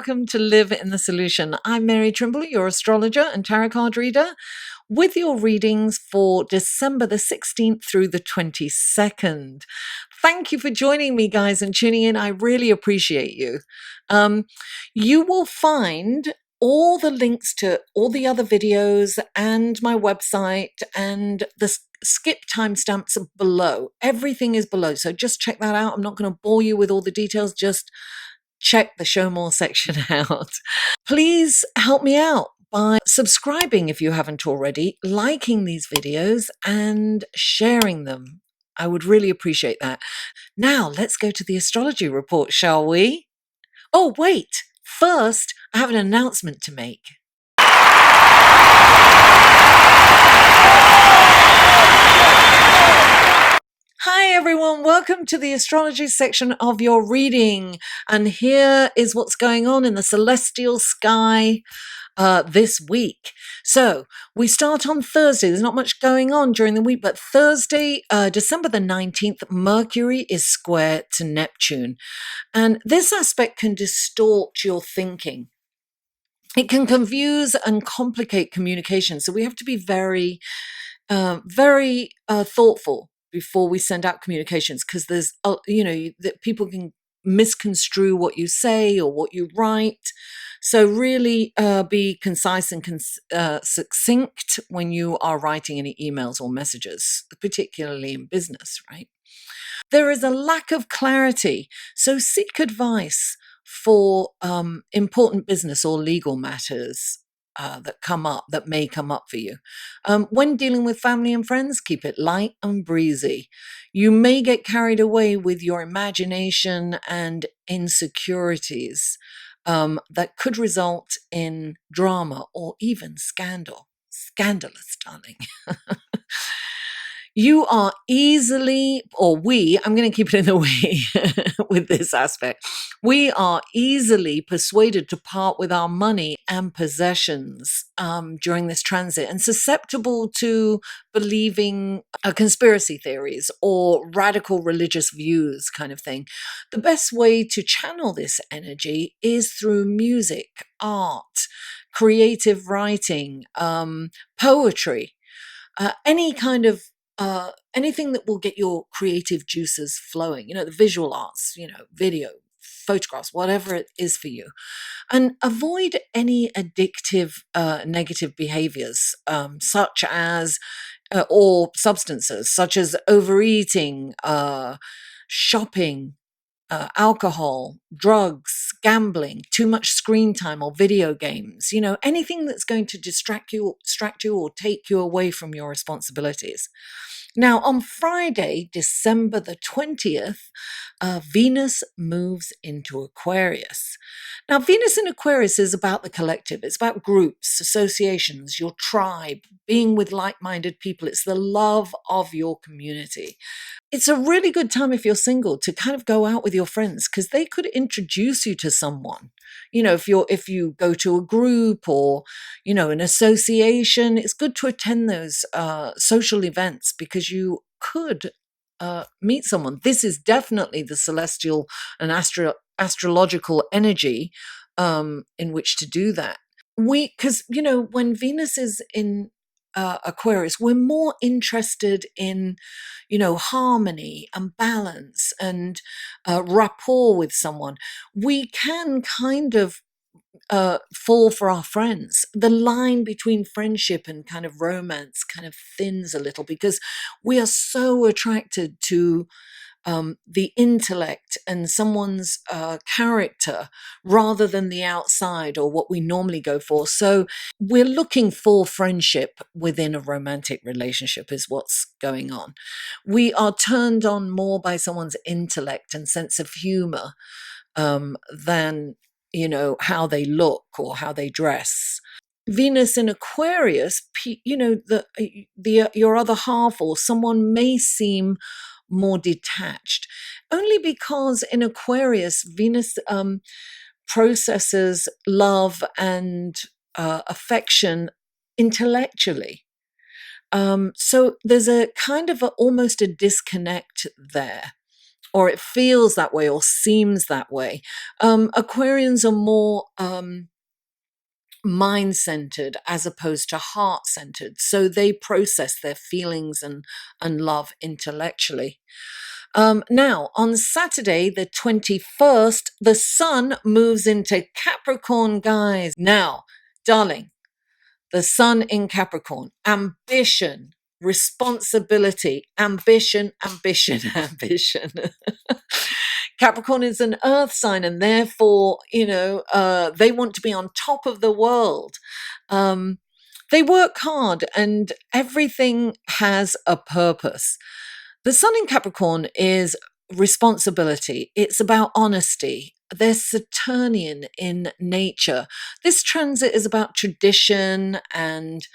welcome to Live in the Solution. I'm Mary Trimble, your astrologer and tarot card reader, with your readings for December the 16th through the 22nd. Thank you for joining me, guys, and tuning in. I really appreciate you. You will find all the links to all the other videos and my website and the skip timestamps below. Everything is below, so just check that out. I'm not going to bore you with all the details, just check the show more section out. Please help me out by subscribing if you haven't already, liking these videos and sharing them. I would really appreciate that. Now, let's go to the astrology report, shall we? Oh, wait. First, I have an announcement to make. Hi everyone, welcome to the astrology section of your reading. And here is what's going on in the celestial sky this week. So we start on Thursday. There's not much going on during the week, but Thursday, December the 19th, Mercury is square to Neptune. And this aspect can distort your thinking. It can confuse and complicate communication. So we have to be very thoughtful before we send out communications, because there's, that people can misconstrue what you say or what you write. So really be concise and succinct when you are writing any emails or messages, particularly in business, right? There is a lack of clarity, so seek advice for important business or legal matters that may come up for you. When dealing with family and friends, keep it light and breezy. You may get carried away with your imagination and insecurities that could result in drama or even scandal. Scandalous, darling. You are easily, I'm going to keep it in the we with this aspect. We are easily persuaded to part with our money and possessions during this transit, and susceptible to believing conspiracy theories or radical religious views kind of thing. The best way to channel this energy is through music, art, creative writing, poetry, any kind of anything that will get your creative juices flowing, the visual arts, video, photographs, whatever it is for you. And avoid any addictive negative behaviors, such as, or substances, such as overeating, shopping, alcohol, drugs, gambling, too much screen time or video games, anything that's going to distract you or take you away from your responsibilities. Now, on Friday, December the 20th, Venus moves into Aquarius. Now, Venus in Aquarius is about the collective. It's about groups, associations, your tribe, being with like-minded people. It's the love of your community. It's a really good time if you're single to kind of go out with your friends, because they could introduce you to someone. If you go to a group or, an association, it's good to attend those social events, because you could meet someone. This is definitely the celestial and astrological energy in which to do that. Because, when Venus is in Aquarius, we're more interested in, harmony and balance and rapport with someone. We can kind of fall for our friends. The line between friendship and kind of romance kind of thins a little, because we are so attracted to the intellect and someone's character rather than the outside or what we normally go for. So we're looking for friendship within a romantic relationship is what's going on. We are turned on more by someone's intellect and sense of humor than, how they look or how they dress. Venus in Aquarius, your other half or someone may seem more detached, only because in Aquarius, Venus processes love and affection intellectually. So there's a kind of almost a disconnect there. or it feels that way or seems that way. Aquarians are more mind-centered as opposed to heart-centered. So they process their feelings and love intellectually. Now, on Saturday, the 21st, the sun moves into Capricorn, guys. Now, darling, the sun in Capricorn, ambition, responsibility, ambition, ambition, ambition. Capricorn is an earth sign, and therefore, they want to be on top of the world. They work hard, and everything has a purpose. The sun in Capricorn is responsibility. It's about honesty. They're Saturnian in nature. This transit is about tradition and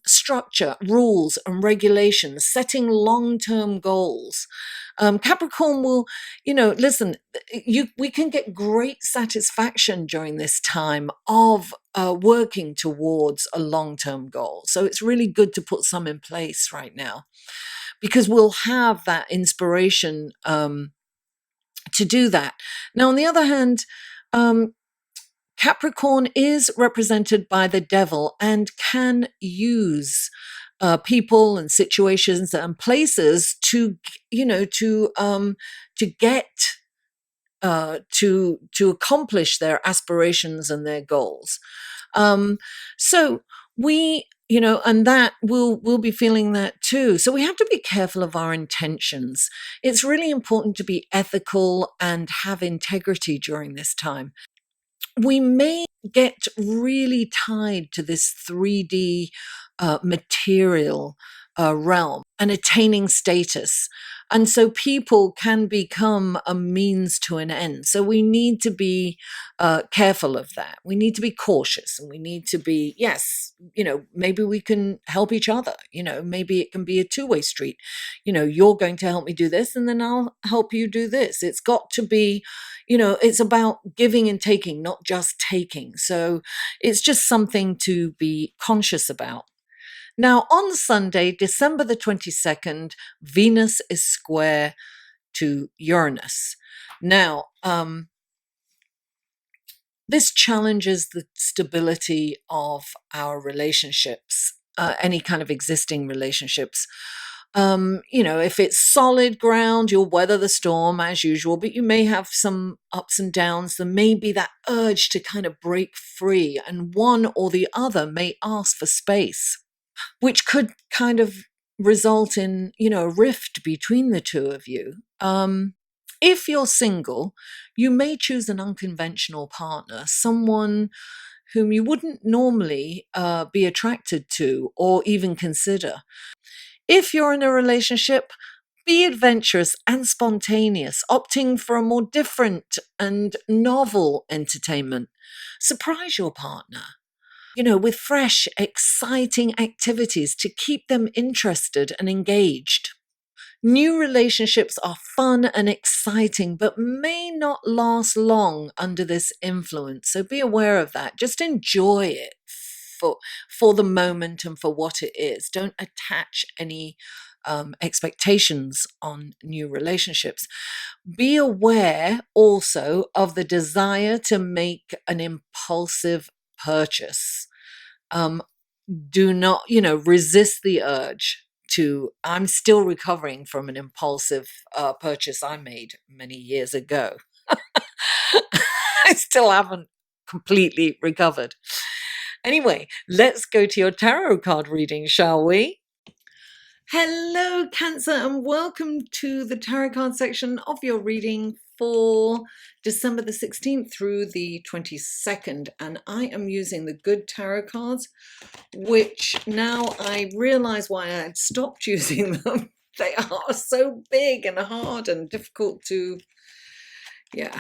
structure, rules and regulations, setting long-term goals. Capricorn will, listen, we can get great satisfaction during this time of working towards a long-term goal. So it's really good to put some in place right now, because we'll have that inspiration to do that. Now, on the other hand, Capricorn is represented by the devil and can use people and situations and places to get to accomplish their aspirations and their goals. So we, and that we'll be feeling that too. So we have to be careful of our intentions. It's really important to be ethical and have integrity during this time. We may get really tied to this 3D material realm and attaining status. And so people can become a means to an end. So we need to be careful of that. We need to be cautious, and we need to be, yes, maybe we can help each other. Maybe it can be a two-way street. You're going to help me do this, and then I'll help you do this. It's got to be, it's about giving and taking, not just taking. So it's just something to be conscious about. Now, on Sunday, December the 22nd, Venus is square to Uranus. Now, this challenges the stability of our relationships, any kind of existing relationships. If it's solid ground, you'll weather the storm as usual, but you may have some ups and downs. There may be that urge to kind of break free, and one or the other may ask for space, which could kind of result in, a rift between the two of you. If you're single, you may choose an unconventional partner, someone whom you wouldn't normally be attracted to or even consider. If you're in a relationship, be adventurous and spontaneous, opting for a more different and novel entertainment. Surprise your partner, with fresh, exciting activities to keep them interested and engaged. New relationships are fun and exciting, but may not last long under this influence. So be aware of that. Just enjoy it for the moment and for what it is. Don't attach any expectations on new relationships. Be aware also of the desire to make an impulsive purchase. Do not, resist the urge to. I'm still recovering from an impulsive purchase I made many years ago. I still haven't completely recovered. Anyway, let's go to your tarot card reading, shall we? Hello, Cancer, and welcome to the tarot card section of your reading for December the 16th through the 22nd. And I am using the good tarot cards, which now I realize why I had stopped using them. They are so big and hard and difficult to, they're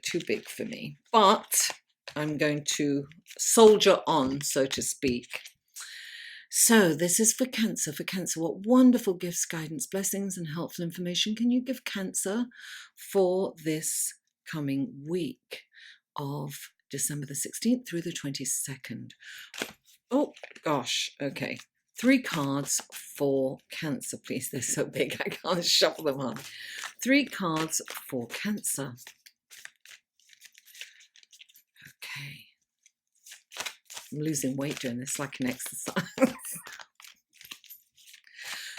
too big for me. But I'm going to soldier on, so to speak. So this is for Cancer. For Cancer, what wonderful gifts, guidance, blessings, and helpful information can you give Cancer for this coming week of December the 16th through the 22nd? Oh, gosh. Okay. 3 cards for Cancer, please. They're so big, I can't shuffle them on. 3 cards for Cancer. Okay. I'm losing weight doing this like an exercise.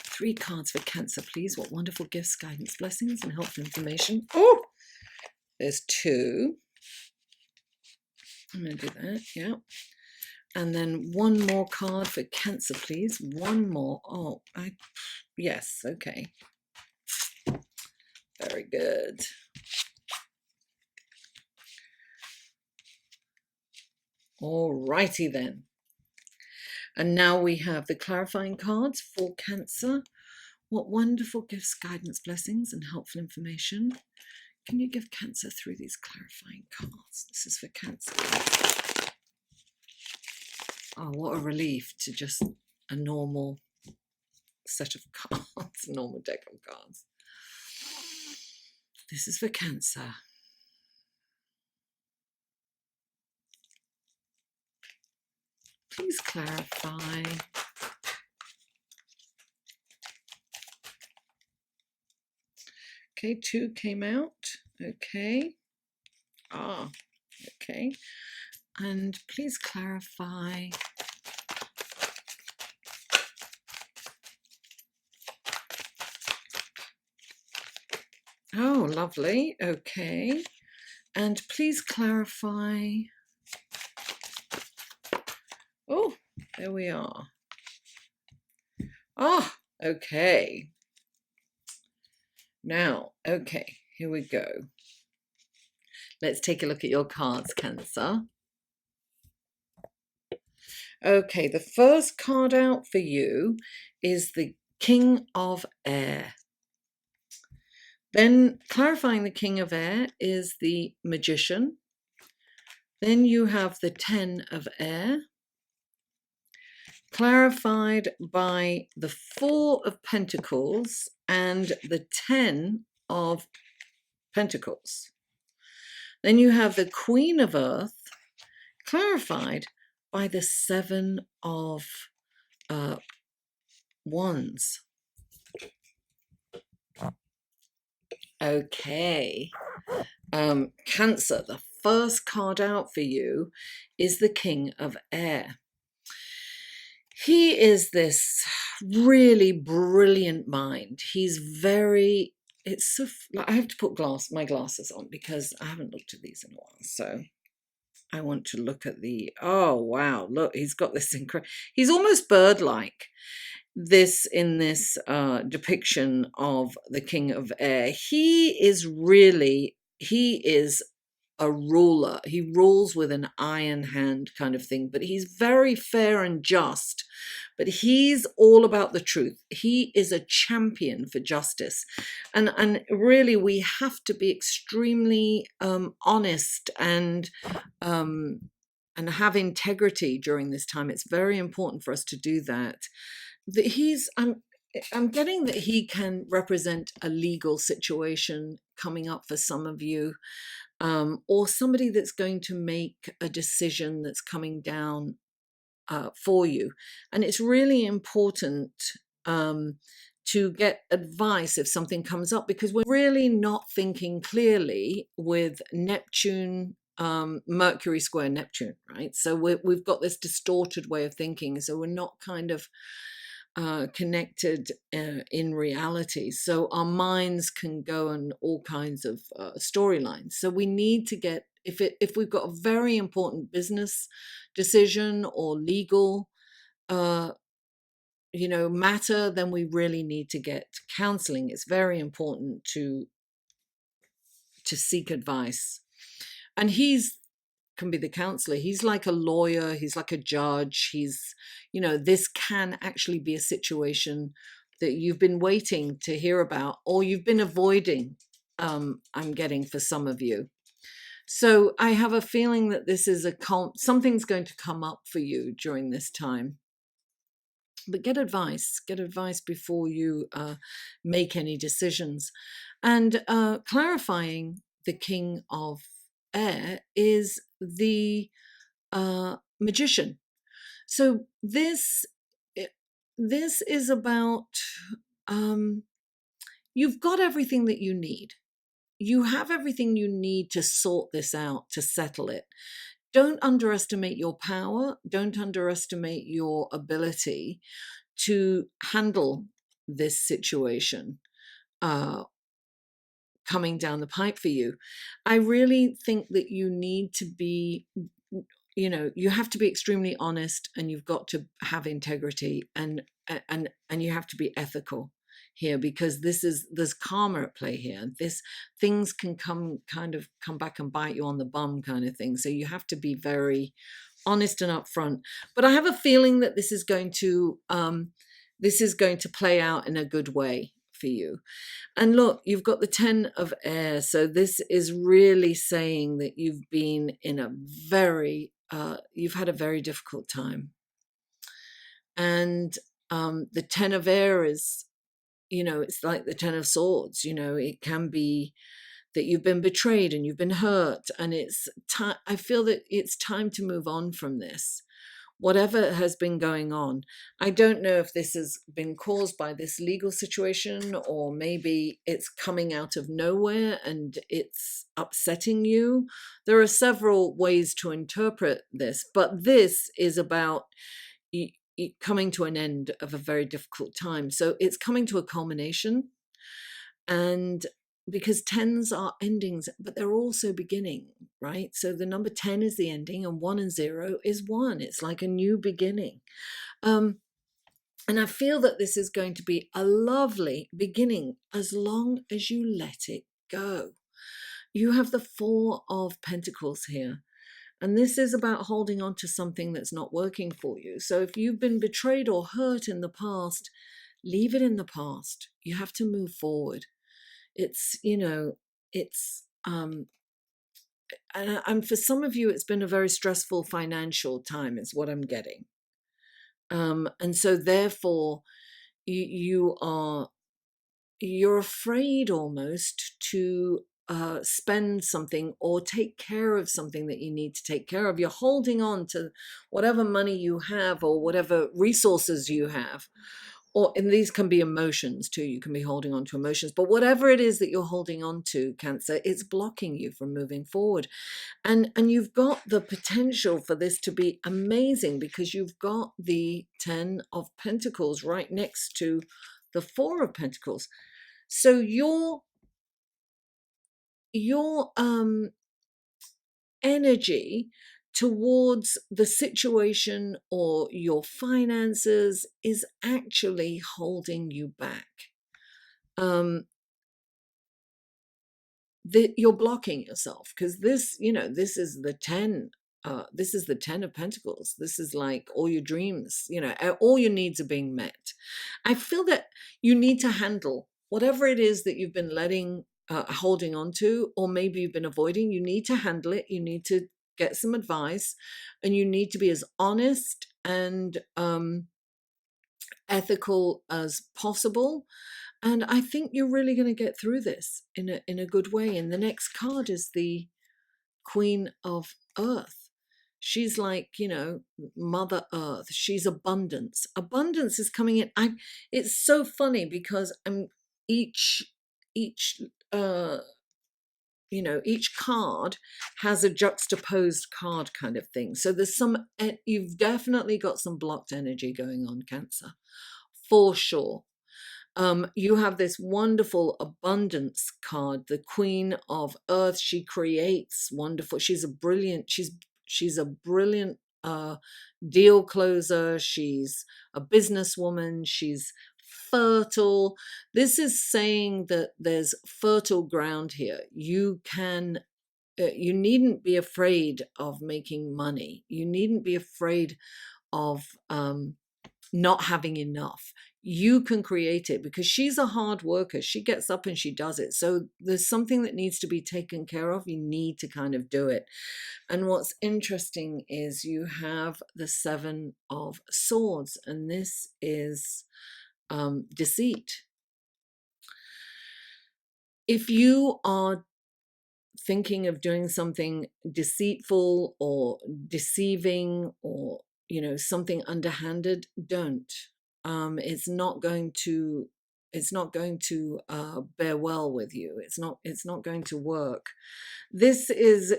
3 cards for Cancer, please. What wonderful gifts, guidance, blessings, and helpful information. Oh, there's 2. I'm going to do that, yeah. And then 1 more card for Cancer, please. 1 more. Oh, yes, okay. Very good. All righty then. And now we have the clarifying cards for Cancer. What wonderful gifts, guidance, blessings, and helpful information can you give Cancer through these clarifying cards? This is for Cancer. Oh, what a relief to just a normal set of cards, a normal deck of cards. This is for Cancer. Please clarify. Okay, 2 came out. Okay. Okay. And please clarify. Oh, lovely. Okay. And please clarify. Oh, there we are. Ah, okay. Now, okay, here we go. Let's take a look at your cards, Cancer. Okay, the first card out for you is the King of Air. Then clarifying the King of Air is the Magician. Then you have the 10 of Air, clarified by the 4 of Pentacles and the 10 of Pentacles. Then you have the Queen of Earth, clarified by the 7 of Wands. Okay. Cancer, the first card out for you is the King of Air. He is this really brilliant mind. He's very, it's so, I have to put my glasses on because I haven't looked at these in a while. So I want to look at oh, wow, look, he's got this incredible, he's almost bird-like. In this depiction of the King of Air, he is a ruler. He rules with an iron hand kind of thing, but he's very fair and just, but he's all about the truth. He is a champion for justice. And really, we have to be extremely honest and have integrity during this time. It's very important for us to do that. I'm getting that he can represent a legal situation coming up for some of you, or somebody that's going to make a decision that's coming down for you. And it's really important to get advice if something comes up, because we're really not thinking clearly with Neptune, Mercury square Neptune, right? So we've got this distorted way of thinking. So we're not kind of connected in reality. So our minds can go on all kinds of storylines. So we need to get, if we've got a very important business decision or legal matter, then we really need to get counseling. It's very important to seek advice. And can be the counselor. He's like a lawyer. He's like a judge. This can actually be a situation that you've been waiting to hear about, or you've been avoiding, I'm getting for some of you. So I have a feeling that this is something's going to come up for you during this time. But get advice before you make any decisions. And clarifying the King of Air is the Magician. So this this is about, you've got everything that you need. You have everything you need to sort this out, to settle it. Don't underestimate your power. Don't underestimate your ability to handle this situation coming down the pipe for you. I really think that you need to be, you have to be extremely honest, and you've got to have integrity, and you have to be ethical here, because there's karma at play here. This things can come back and bite you on the bum kind of thing. So you have to be very honest and upfront. But I have a feeling that this is going to play out in a good way for you. And look, you've got the 10 of air. So this is really saying that you've been in a you've had a very difficult time. And the 10 of air is, it's like the 10 of swords. It can be that you've been betrayed and you've been hurt. And I feel that it's time to move on from this. Whatever has been going on. I don't know if this has been caused by this legal situation, or maybe it's coming out of nowhere and it's upsetting you. There are several ways to interpret this, but this is about coming to an end of a very difficult time. So it's coming to a culmination, and because 10s are endings, but they're also beginning, right? So the number 10 is the ending, and 1 and 0 is 1. It's like a new beginning. And I feel that this is going to be a lovely beginning as long as you let it go. You have the 4 of Pentacles here. And this is about holding on to something that's not working for you. So if you've been betrayed or hurt in the past, leave it in the past. You have to move forward. It's and for some of you, it's been a very stressful financial time, is what I'm getting. And so therefore you're afraid almost to spend something or take care of something that you need to take care of. You're holding on to whatever money you have or whatever resources you have. And these can be emotions too. You can be holding on to emotions, but whatever it is that you're holding on to, Cancer, it's blocking you from moving forward. And you've got the potential for this to be amazing, because you've got the 10 of Pentacles right next to the 4 of Pentacles. So your energy towards the situation or your finances is actually holding you back. You're blocking yourself, because this is the 10. This is the 10 of Pentacles. This is like all your dreams, all your needs are being met. I feel that you need to handle whatever it is that you've been holding on to, or maybe you've been avoiding. You need to handle it. You need to get some advice, and you need to be as honest and ethical as possible. And I think you're really going to get through this in a good way. And the next card is the Queen of Earth. She's like, Mother Earth. She's abundance. Abundance is coming in. It's so funny because each card has a juxtaposed card kind of thing. So you've definitely got some blocked energy going on, Cancer, for sure. You have this wonderful abundance card, the Queen of Earth. She creates wonderful. She's a brilliant deal closer. She's a businesswoman. She's fertile. This is saying that there's fertile ground here. You needn't be afraid of making money. You needn't be afraid of not having enough. You can create it, because she's a hard worker. She gets up and she does it. So there's something that needs to be taken care of. You need to kind of do it. And what's interesting is you have the 7 of Swords, and this is deceit. If you are thinking of doing something deceitful or deceiving or something underhanded, don't. it's not going to bear well with you. It's not going to work. This is,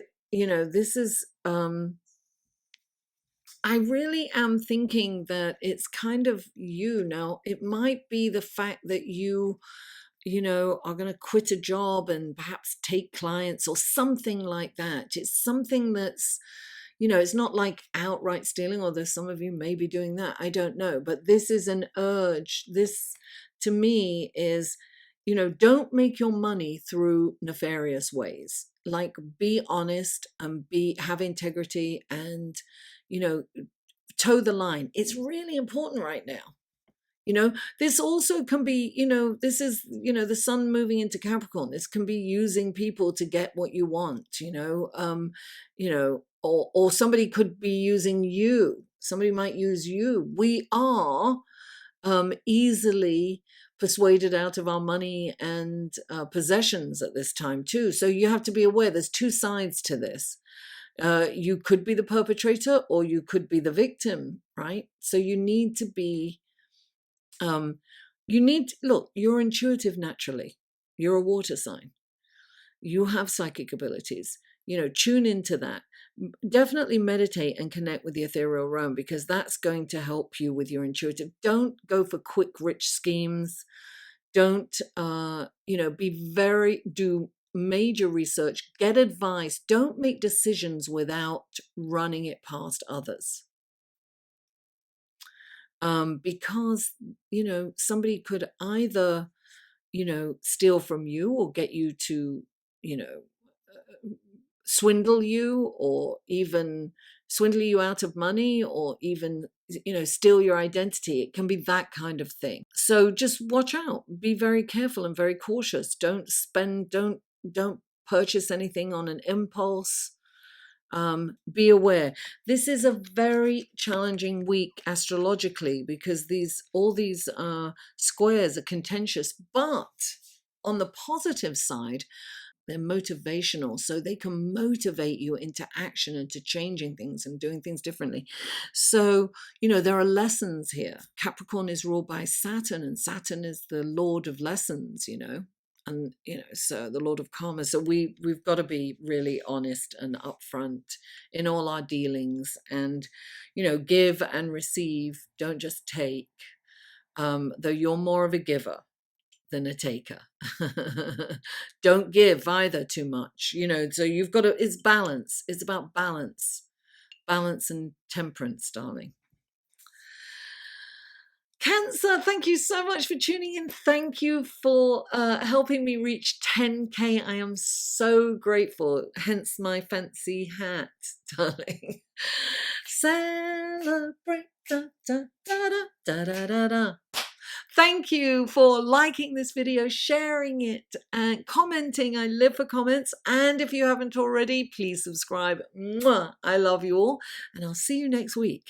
I really am thinking that it's kind of you now. It might be the fact that you are going to quit a job and perhaps take clients or something like that. It's something that's, it's not like outright stealing, although some of you may be doing that. I don't know. But this is an urge. This, to me, is, don't make your money through nefarious ways. Like, be honest and have integrity and, toe the line. It's really important right now. This also can be, this is, the sun moving into Capricorn. This can be using people to get what you want, or somebody could be using you. Somebody might use you. We are easily persuaded out of our money and possessions at this time too. So you have to be aware there's two sides to this. You could be the perpetrator or you could be the victim, right? So you need to be look, you're intuitive naturally. You're a water sign. You have psychic abilities. Tune into that. Definitely meditate and connect with the ethereal realm, because that's going to help you with your intuitive. Don't go for quick, rich schemes. Don't, do major research, get advice. Don't make decisions without running it past others. Because, somebody could either, steal from you or get you to, swindle you, or even swindle you out of money, or even, steal your identity. It can be that kind of thing. So just watch out. Be very careful and very cautious. Don't purchase anything on an impulse. Be aware. This is a very challenging week astrologically, because all these squares are contentious, but on the positive side, they're motivational, so they can motivate you into action and to changing things and doing things differently. So, there are lessons here. Capricorn is ruled by Saturn, and Saturn is the lord of lessons, and so the lord of karma. So we've got to be really honest and upfront in all our dealings, and give and receive. Don't just take, though you're more of a giver than a taker. Don't give either too much, so you've got to, it's balance. It's about balance and temperance, darling. Cancer, thank you so much for tuning in. Thank you for helping me reach 10K. I am so grateful, hence my fancy hat, darling. Celebrate, da, da, da, da, da, da, da. Thank you for liking this video, sharing it, and commenting. I live for comments. And if you haven't already, please subscribe. Mwah! I love you all, and I'll see you next week.